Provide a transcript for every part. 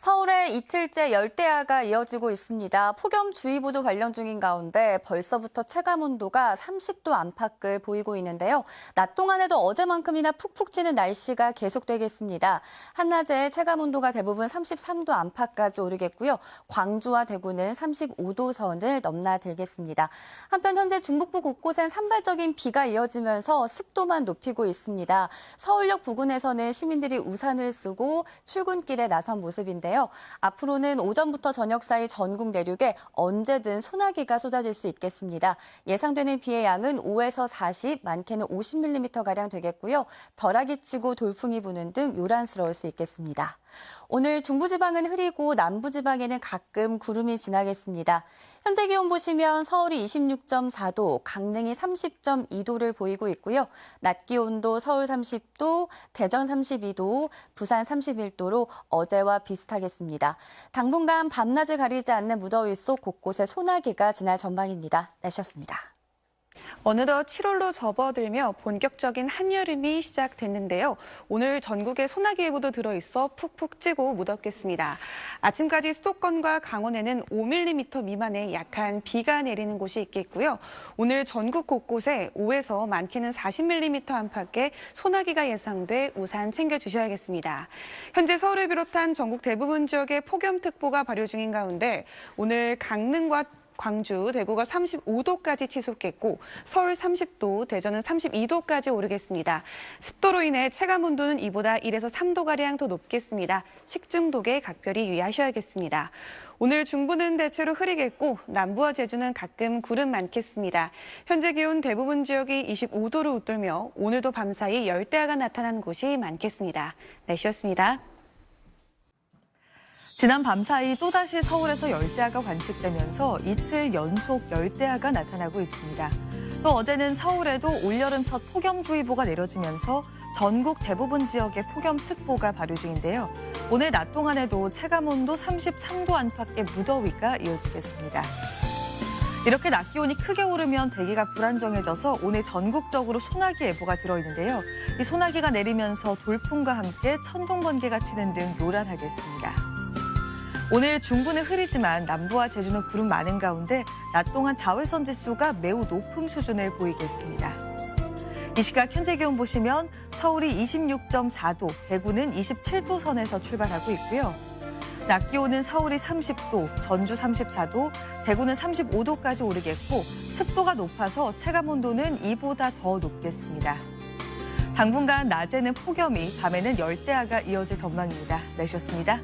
서울에 이틀째 열대야가 이어지고 있습니다. 폭염주의보도 발령 중인 가운데 벌써부터 체감온도가 30도 안팎을 보이고 있는데요. 낮 동안에도 어제만큼이나 푹푹 찌는 날씨가 계속되겠습니다. 한낮에 체감온도가 대부분 33도 안팎까지 오르겠고요. 광주와 대구는 35도 선을 넘나들겠습니다. 한편 현재 중북부 곳곳엔 산발적인 비가 이어지면서 습도만 높이고 있습니다. 서울역 부근에서는 시민들이 우산을 쓰고 출근길에 나선 모습인데요. 앞으로는 오전부터 저녁 사이 전국 내륙에 언제든 소나기가 쏟아질 수 있겠습니다. 예상되는 비의 양은 5에서 40, 많게는 50mm가량 되겠고요. 벼락이 치고 돌풍이 부는 등 요란스러울 수 있겠습니다. 오늘 중부지방은 흐리고 남부지방에는 가끔 구름이 지나겠습니다. 현재 기온 보시면 서울이 26.4도, 강릉이 30.2도를 보이고 있고요. 낮 기온도 서울 30도, 대전 32도, 부산 31도로 어제와 비슷하겠습니다. 당분간 밤낮을 가리지 않는 무더위 속 곳곳에 소나기가 지날 전망입니다. 날씨였습니다. 어느덧 7월로 접어들며 본격적인 한여름이 시작됐는데요. 오늘 전국에 소나기 예보도 들어있어 푹푹 찌고 무덥겠습니다. 아침까지 수도권과 강원에는 5mm 미만의 약한 비가 내리는 곳이 있겠고요. 오늘 전국 곳곳에 5에서 많게는 40mm 안팎의 소나기가 예상돼 우산 챙겨주셔야겠습니다. 현재 서울을 비롯한 전국 대부분 지역에 폭염특보가 발효 중인 가운데 오늘 강릉과 광주, 대구가 35도까지 치솟겠고 서울 30도, 대전은 32도까지 오르겠습니다. 습도로 인해 체감온도는 이보다 1에서 3도가량 더 높겠습니다. 식중독에 각별히 유의하셔야겠습니다. 오늘 중부는 대체로 흐리겠고 남부와 제주는 가끔 구름 많겠습니다. 현재 기온 대부분 지역이 25도를 웃돌며 오늘도 밤사이 열대야가 나타난 곳이 많겠습니다. 날씨였습니다. 지난 밤사이 또다시 서울에서 열대야가 관측되면서 이틀 연속 열대야가 나타나고 있습니다. 또 어제는 서울에도 올여름 첫 폭염주의보가 내려지면서 전국 대부분 지역에 폭염특보가 발효 중인데요. 오늘 낮 동안에도 체감온도 33도 안팎의 무더위가 이어지겠습니다. 이렇게 낮 기온이 크게 오르면 대기가 불안정해져서 오늘 전국적으로 소나기 예보가 들어있는데요. 이 소나기가 내리면서 돌풍과 함께 천둥, 번개가 치는 등 요란하겠습니다. 오늘 중부는 흐리지만 남부와 제주는 구름 많은 가운데 낮 동안 자외선 지수가 매우 높은 수준을 보이겠습니다. 이 시각 현재 기온 보시면 서울이 26.4도, 대구는 27도 선에서 출발하고 있고요. 낮 기온은 서울이 30도, 전주 34도, 대구는 35도까지 오르겠고 습도가 높아서 체감온도는 이보다 더 높겠습니다. 당분간 낮에는 폭염이, 밤에는 열대야가 이어질 전망입니다. 날씨였습니다.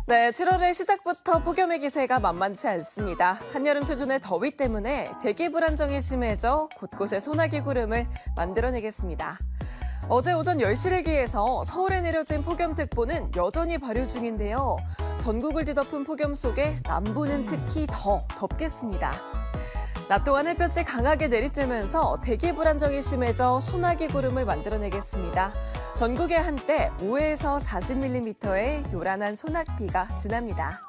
네, 7월의 시작부터 폭염의 기세가 만만치 않습니다. 한여름 수준의 더위 때문에 대기 불안정이 심해져 곳곳에 소나기 구름을 만들어내겠습니다. 어제 오전 10시를 기해서 서울에 내려진 폭염특보는 여전히 발효 중인데요. 전국을 뒤덮은 폭염 속에 남부는 특히 더 덥겠습니다. 낮 동안 햇볕이 강하게 내리쬐면서 대기 불안정이 심해져 소나기 구름을 만들어내겠습니다. 전국에 한때 5에서 40mm의 요란한 소낙비가 지납니다.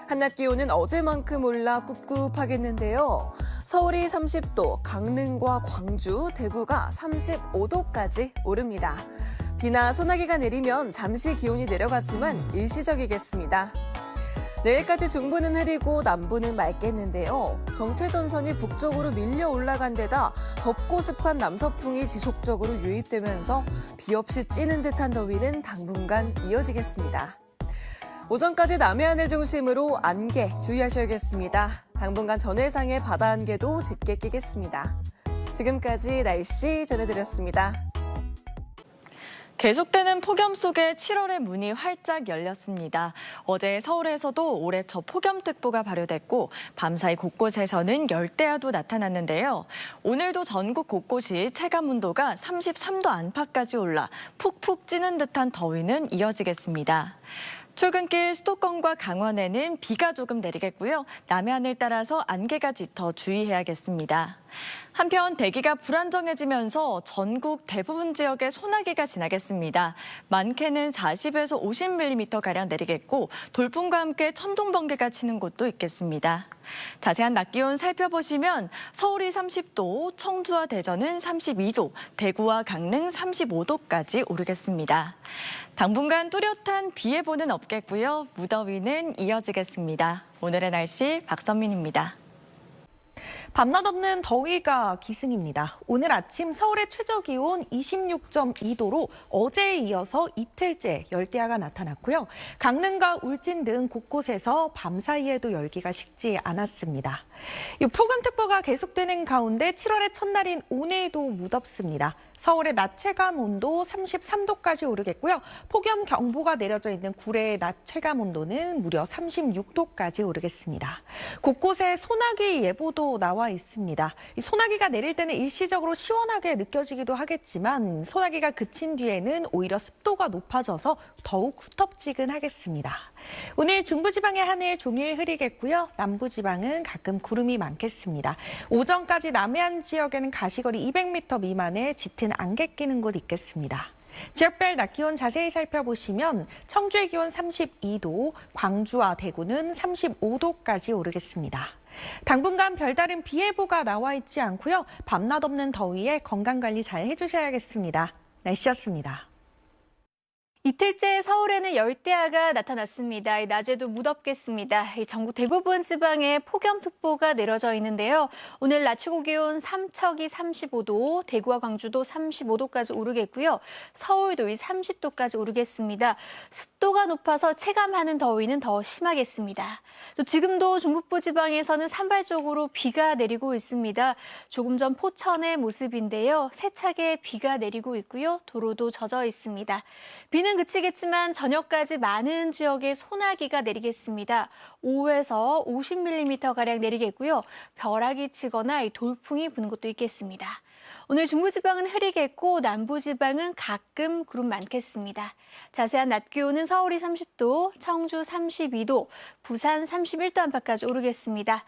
한낮 기온은 어제만큼 올라 꿉꿉하겠는데요. 서울이 30도, 강릉과 광주, 대구가 35도까지 오릅니다. 비나 소나기가 내리면 잠시 기온이 내려가지만 일시적이겠습니다. 내일까지 중부는 흐리고 남부는 맑겠는데요. 정체전선이 북쪽으로 밀려 올라간 데다 덥고 습한 남서풍이 지속적으로 유입되면서 비 없이 찌는 듯한 더위는 당분간 이어지겠습니다. 오전까지 남해안을 중심으로 안개 주의하셔야겠습니다. 당분간 전해상의 바다 안개도 짙게 끼겠습니다. 지금까지 날씨 전해드렸습니다. 계속되는 폭염 속에 7월의 문이 활짝 열렸습니다. 어제 서울에서도 올해 첫 폭염특보가 발효됐고 밤사이 곳곳에서는 열대야도 나타났는데요. 오늘도 전국 곳곳이 체감온도가 33도 안팎까지 올라 푹푹 찌는 듯한 더위는 이어지겠습니다. 출근길 수도권과 강원에는 비가 조금 내리겠고요. 남해안을 따라서 안개가 짙어 주의해야겠습니다. 한편 대기가 불안정해지면서 전국 대부분 지역에 소나기가 지나겠습니다. 많게는 40에서 50mm가량 내리겠고 돌풍과 함께 천둥, 번개가 치는 곳도 있겠습니다. 자세한 낮 기온 살펴보시면 서울이 30도, 청주와 대전은 32도, 대구와 강릉 35도까지 오르겠습니다. 당분간 뚜렷한 비 예보는 없겠고요. 무더위는 이어지겠습니다. 오늘의 날씨 박선민입니다. 밤낮 없는 더위가 기승입니다. 오늘 아침 서울의 최저기온 26.2도로 어제에 이어서 이틀째 열대야가 나타났고요. 강릉과 울진 등 곳곳에서 밤사이에도 열기가 식지 않았습니다. 폭염특보가 계속되는 가운데 7월의 첫날인 오늘도 무덥습니다. 서울의 낮 체감 온도 33도까지 오르겠고요. 폭염경보가 내려져 있는 구례의 낮 체감 온도는 무려 36도까지 오르겠습니다. 곳곳에 소나기 예보도 나와 있습니다. 이 소나기가 내릴 때는 일시적으로 시원하게 느껴지기도 하겠지만 소나기가 그친 뒤에는 오히려 습도가 높아져서 더욱 후텁지근하겠습니다. 오늘 중부지방의 하늘 종일 흐리겠고요. 남부지방은 가끔 구름이 많겠습니다. 오전까지 남해안 지역에는 가시거리 200m 미만의 짙은 안개 끼는 곳 있겠습니다. 지역별 낮 기온 자세히 살펴보시면 청주의 기온 32도, 광주와 대구는 35도까지 오르겠습니다. 당분간 별다른 비 예보가 나와 있지 않고요. 밤낮 없는 더위에 건강관리 잘 해주셔야겠습니다. 날씨였습니다. 이틀째 서울에는 열대야가 나타났습니다. 낮에도 무덥겠습니다. 전국 대부분 지방에 폭염특보가 내려져 있는데요. 오늘 낮 최고 기온 삼척이 35도, 대구와 광주도 35도까지 오르겠고요. 서울도 30도까지 오르겠습니다. 습도가 높아서 체감하는 더위는 더 심하겠습니다. 또 지금도 중북부 지방에서는 산발적으로 비가 내리고 있습니다. 조금 전 포천의 모습인데요. 세차게 비가 내리고 있고요. 도로도 젖어 있습니다. 비는 그치겠지만 저녁까지 많은 지역에 소나기가 내리겠습니다. 5에서 50mm가량 내리겠고요. 벼락이 치거나 돌풍이 부는 곳도 있겠습니다. 오늘 중부지방은 흐리겠고 남부지방은 가끔 구름 많겠습니다. 자세한 낮 기온은 서울이 30도, 청주 32도, 부산 31도 안팎까지 오르겠습니다.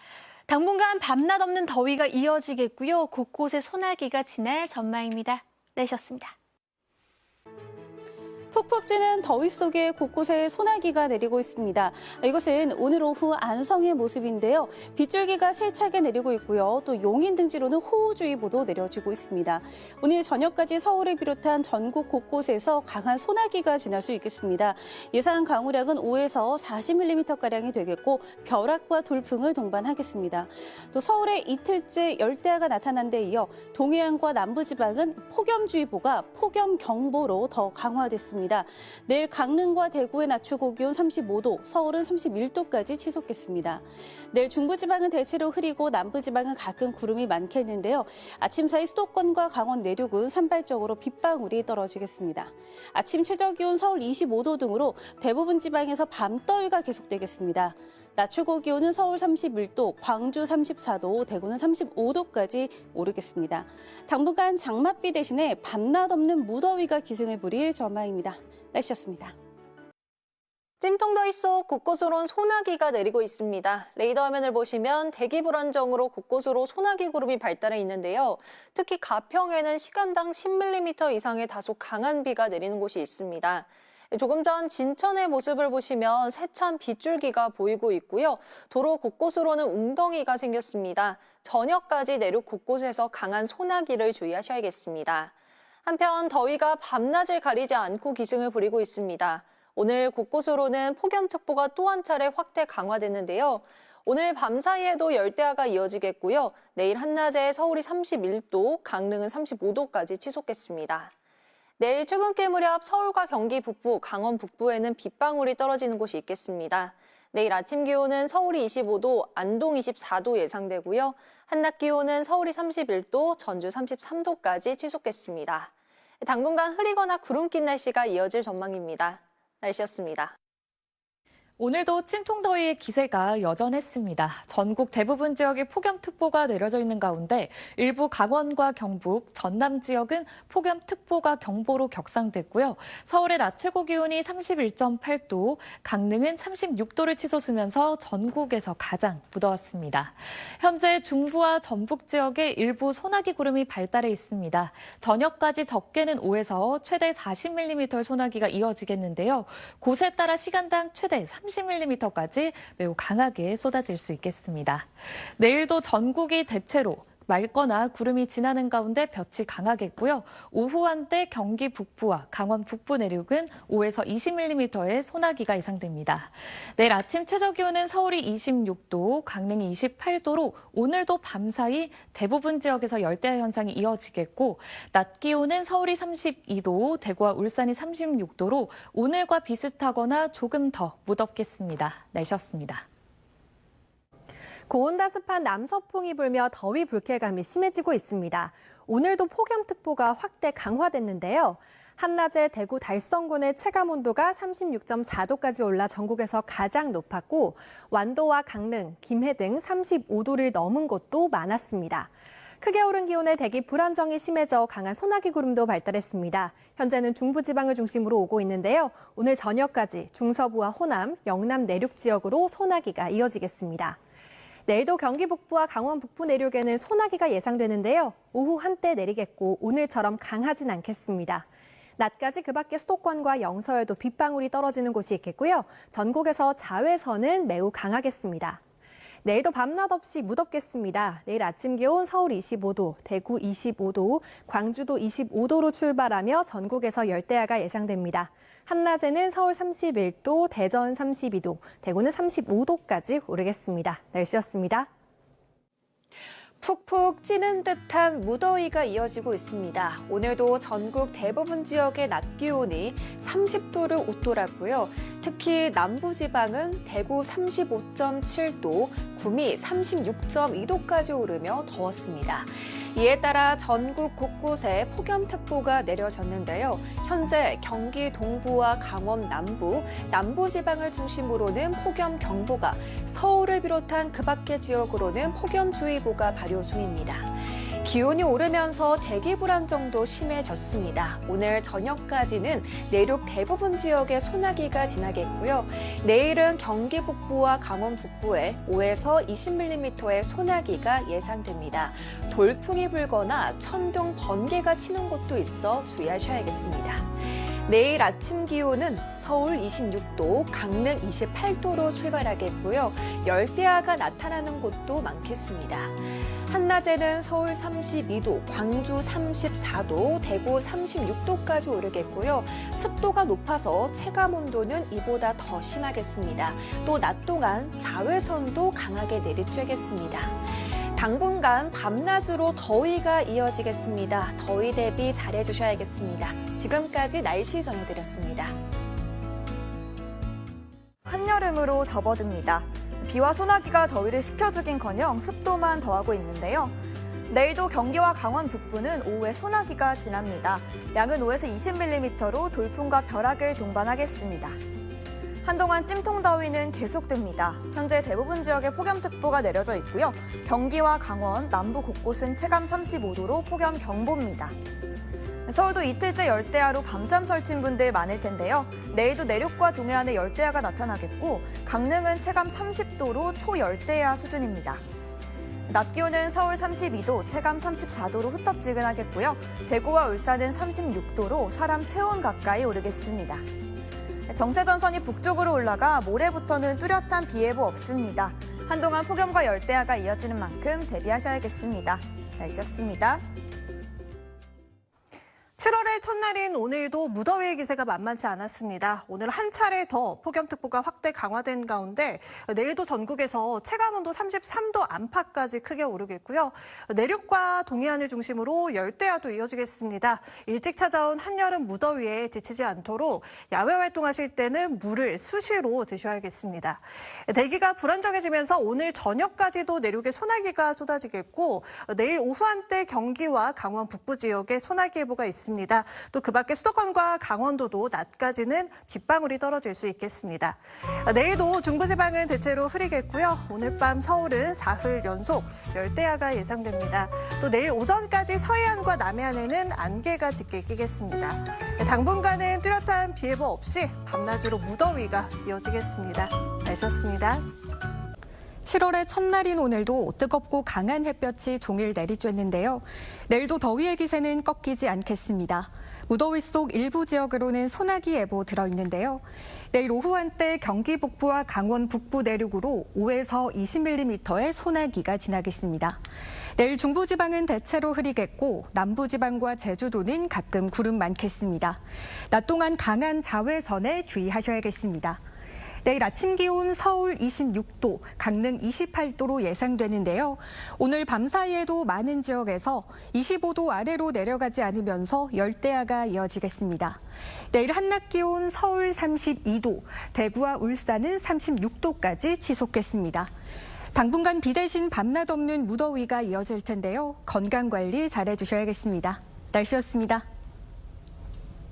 당분간 밤낮 없는 더위가 이어지겠고요. 곳곳에 소나기가 지날 전망입니다. 날씨였습니다. 푹푹 찌는 더위 속에 곳곳에 소나기가 내리고 있습니다. 이것은 오늘 오후 안성의 모습인데요. 빗줄기가 세차게 내리고 있고요. 또 용인 등지로는 호우주의보도 내려지고 있습니다. 오늘 저녁까지 서울을 비롯한 전국 곳곳에서 강한 소나기가 지날 수 있겠습니다. 예상 강우량은 5에서 40mm가량이 되겠고 벼락과 돌풍을 동반하겠습니다. 또 서울에 이틀째 열대야가 나타난 데 이어 동해안과 남부지방은 폭염주의보가 폭염경보로 더 강화됐습니다. 내일 강릉과 대구의 낮 최고 기온 35도, 서울은 31도까지 치솟겠습니다. 내일 중부지방은 대체로 흐리고 남부지방은 가끔 구름이 많겠는데요. 아침 사이 수도권과 강원 내륙은 산발적으로 빗방울이 떨어지겠습니다. 아침 최저 기온 서울 25도 등으로 대부분 지방에서 밤더위가 계속되겠습니다. 낮 최고 기온은 서울 31도, 광주 34도, 대구는 35도까지 오르겠습니다. 당분간 장맛비 대신에 밤낮 없는 무더위가 기승을 부릴 전망입니다. 날씨였습니다. 찜통더위 속 곳곳으론 소나기가 내리고 있습니다. 레이더 화면을 보시면 대기 불안정으로 곳곳으로 소나기 구름이 발달해 있는데요. 특히 가평에는 시간당 10mm 이상의 다소 강한 비가 내리는 곳이 있습니다. 조금 전 진천의 모습을 보시면 세찬 빗줄기가 보이고 있고요. 도로 곳곳으로는 웅덩이가 생겼습니다. 저녁까지 내륙 곳곳에서 강한 소나기를 주의하셔야겠습니다. 한편 더위가 밤낮을 가리지 않고 기승을 부리고 있습니다. 오늘 곳곳으로는 폭염특보가 또 한 차례 확대 강화됐는데요. 오늘 밤 사이에도 열대야가 이어지겠고요. 내일 한낮에 서울이 31도, 강릉은 35도까지 치솟겠습니다. 내일 출근길 무렵 서울과 경기 북부, 강원 북부에는 빗방울이 떨어지는 곳이 있겠습니다. 내일 아침 기온은 서울이 25도, 안동 24도 예상되고요. 한낮 기온은 서울이 31도, 전주 33도까지 치솟겠습니다. 당분간 흐리거나 구름 낀 날씨가 이어질 전망입니다. 날씨였습니다. 오늘도 찜통더위의 기세가 여전했습니다. 전국 대부분 지역에 폭염특보가 내려져 있는 가운데 일부 강원과 경북, 전남 지역은 폭염특보가 경보로 격상됐고요. 서울의 낮 최고 기온이 31.8도, 강릉은 36도를 치솟으면서 전국에서 가장 무더웠습니다. 현재 중부와 전북 지역에 일부 소나기 구름이 발달해 있습니다. 저녁까지 적게는 5에서 최대 40mm의 소나기가 이어지겠는데요. 곳에 따라 시간당 최대 30mm까지 매우 강하게 쏟아질 수 있겠습니다. 내일도 전국이 대체로 맑거나 구름이 지나는 가운데 볕이 강하겠고요. 오후 한때 경기 북부와 강원 북부 내륙은 5에서 20mm의 소나기가 예상됩니다. 내일 아침 최저 기온은 서울이 26도, 강릉이 28도로 오늘도 밤사이 대부분 지역에서 열대야 현상이 이어지겠고 낮 기온은 서울이 32도, 대구와 울산이 36도로 오늘과 비슷하거나 조금 더 무덥겠습니다. 날씨였습니다. 고온다습한 남서풍이 불며 더위 불쾌감이 심해지고 있습니다. 오늘도 폭염특보가 확대 강화됐는데요. 한낮에 대구 달성군의 체감온도가 36.4도까지 올라 전국에서 가장 높았고 완도와 강릉, 김해 등 35도를 넘은 곳도 많았습니다. 크게 오른 기온에 대기 불안정이 심해져 강한 소나기 구름도 발달했습니다. 현재는 중부지방을 중심으로 오고 있는데요. 오늘 저녁까지 중서부와 호남, 영남 내륙 지역으로 소나기가 이어지겠습니다. 내일도 경기 북부와 강원 북부 내륙에는 소나기가 예상되는데요. 오후 한때 내리겠고 오늘처럼 강하진 않겠습니다. 낮까지 그 밖에 수도권과 영서에도 빗방울이 떨어지는 곳이 있겠고요. 전국에서 자외선은 매우 강하겠습니다. 내일도 밤낮 없이 무덥겠습니다. 내일 아침 기온 서울 25도, 대구 25도, 광주도 25도로 출발하며 전국에서 열대야가 예상됩니다. 한낮에는 서울 31도, 대전 32도, 대구는 35도까지 오르겠습니다. 날씨였습니다. 푹푹 찌는 듯한 무더위가 이어지고 있습니다. 오늘도 전국 대부분 지역의 낮 기온이 30도를 웃돌았고요. 특히 남부지방은 대구 35.7도, 구미 36.2도까지 오르며 더웠습니다. 이에 따라 전국 곳곳에 폭염특보가 내려졌는데요. 현재 경기 동부와 강원 남부, 남부지방을 중심으로는 폭염경보가, 서울을 비롯한 그 밖의 지역으로는 폭염주의보가 발효 중입니다. 기온이 오르면서 대기 불안정도 심해졌습니다. 오늘 저녁까지는 내륙 대부분 지역에 소나기가 지나겠고요. 내일은 경기 북부와 강원 북부에 5에서 20mm의 소나기가 예상됩니다. 돌풍이 불거나 천둥, 번개가 치는 곳도 있어 주의하셔야겠습니다. 내일 아침 기온은 서울 26도, 강릉 28도로 출발하겠고요. 열대야가 나타나는 곳도 많겠습니다. 한낮에는 서울 32도, 광주 34도, 대구 36도까지 오르겠고요. 습도가 높아서 체감온도는 이보다 더 심하겠습니다. 또 낮 동안 자외선도 강하게 내리쬐겠습니다. 당분간 밤낮으로 더위가 이어지겠습니다. 더위 대비 잘해주셔야겠습니다. 지금까지 날씨 전해드렸습니다. 한여름으로 접어듭니다. 비와 소나기가 더위를 식혀주긴커녕 습도만 더하고 있는데요. 내일도 경기와 강원 북부는 오후에 소나기가 지납니다. 양은 5에서 20mm로 돌풍과 벼락을 동반하겠습니다. 한동안 찜통더위는 계속됩니다. 현재 대부분 지역에 폭염특보가 내려져 있고요. 경기와 강원, 남부 곳곳은 체감 35도로 폭염경보입니다. 서울도 이틀째 열대야로 밤잠 설친 분들 많을 텐데요. 내일도 내륙과 동해안에 열대야가 나타나겠고 강릉은 체감 30도로 초열대야 수준입니다. 낮 기온은 서울 32도, 체감 34도로 후텁지근하겠고요. 대구와 울산은 36도로 사람 체온 가까이 오르겠습니다. 정체전선이 북쪽으로 올라가 모레부터는 뚜렷한 비 예보 없습니다. 한동안 폭염과 열대야가 이어지는 만큼 대비하셔야겠습니다. 날씨였습니다. 7월의 첫날인 오늘도 무더위의 기세가 만만치 않았습니다. 오늘 한 차례 더 폭염특보가 확대 강화된 가운데 내일도 전국에서 체감온도 33도 안팎까지 크게 오르겠고요. 내륙과 동해안을 중심으로 열대야도 이어지겠습니다. 일찍 찾아온 한여름 무더위에 지치지 않도록 야외 활동하실 때는 물을 수시로 드셔야겠습니다. 대기가 불안정해지면서 오늘 저녁까지도 내륙에 소나기가 쏟아지겠고 내일 오후 한때 경기와 강원 북부 지역에 소나기 예보가 있습니다. 있습니다. 또 그 밖에 수도권과 강원도도 낮까지는 빗방울이 떨어질 수 있겠습니다. 내일도 중부지방은 대체로 흐리겠고요. 오늘 밤 서울은 사흘 연속 열대야가 예상됩니다. 또 내일 오전까지 서해안과 남해안에는 안개가 짙게 끼겠습니다. 당분간은 뚜렷한 비 예보 없이 밤낮으로 무더위가 이어지겠습니다. 날씨였습니다. 7월의 첫날인 오늘도 뜨겁고 강한 햇볕이 종일 내리쬐는데요. 내일도 더위의 기세는 꺾이지 않겠습니다. 무더위 속 일부 지역으로는 소나기 예보 들어있는데요. 내일 오후 한때 경기 북부와 강원 북부 내륙으로 5에서 20mm의 소나기가 지나겠습니다. 내일 중부지방은 대체로 흐리겠고 남부지방과 제주도는 가끔 구름 많겠습니다. 낮 동안 강한 자외선에 주의하셔야겠습니다. 내일 아침 기온 서울 26도, 강릉 28도로 예상되는데요. 오늘 밤 사이에도 많은 지역에서 25도 아래로 내려가지 않으면서 열대야가 이어지겠습니다. 내일 한낮 기온 서울 32도, 대구와 울산은 36도까지 지속겠습니다. 당분간 비 대신 밤낮 없는 무더위가 이어질 텐데요. 건강 관리 잘해주셔야겠습니다. 날씨였습니다.